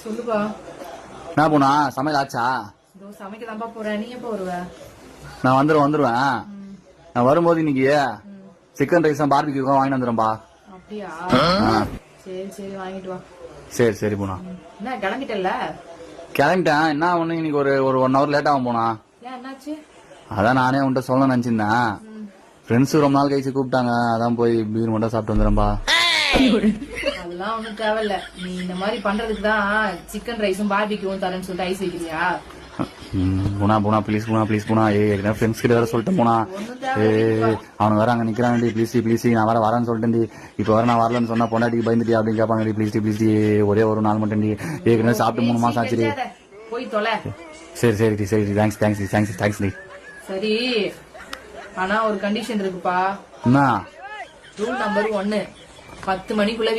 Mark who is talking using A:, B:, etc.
A: சொல்லுப்பா.
B: என்ன போனா சமையல் ஆச்சா?
A: இதோ சமைக்கதான்பா போறேன். நீ எப்போ வருவ?
B: நான் வந்துருவேன். நான் வரும்போது இன்னைக்கு சிக்கன் ரைஸ் பார்பிக்யூ வாங்கிட்டு வந்துடும்பா.
A: அப்படியா? சரி சரி வாங்கிட்டு வா.
B: சரி சரி போனா.
A: என்ன கிளம்பிட்டல?
B: கிளம்பிட்டேன். என்ன ஒண்ணு இன்னைக்கு ஒரு 1 hour லேட் ஆகும் போனா.
A: ஏன் என்னாச்சு?
B: அதான் நானே உன்கிட்ட சொல்ல நினைச்சிருந்தேன். ஃப்ரெண்ட்ஸ் ரொம்ப நாள் கழிச்சு கூப்பிட்டாங்க. அதான் போய் பீர் மட்டும் சாப்பிட்டு வந்துடும்பா.
A: அதெல்லாம் ஒண்ணும் தேவையில்ல. நீ இந்த மாதிரி பண்றதுக்கு தான் சிக்கன் ரைஸும் பார்பிக்யூவும் தரேன்னு சொல்லிட்டு ஐஸ் வைக்கிறியா?
B: போனா ப்ளீஸ் போனா. ஃப்ரெண்ட்ஸ் கிட்ட வேற சொல்லிட்டு போனா. அவனுக்கு வேற அங்க நிக்கிறான். ப்ளீஸ் நான் வரேன்னு சொல்லிட்டேன். இப்ப வர நான் வரலன்னு சொன்னா பொண்டாட்டிக்கு பயந்துட்டி அப்படின்னு கேட்பாங்க. ப்ளீஸ் ஒரே ஒரு நாள் மட்டும் ஏற்கனவே சாப்பிட்டு 3 மாசம் ஆச்சு.
A: போய் தொலை.
B: சரி தேங்க்ஸ்.
A: சரி ஆனா ஒரு கண்டிஷன் இருக்குப்பா.
B: என்ன?
A: ரூல் நம்பர் 1 10 மணிக்குள்ள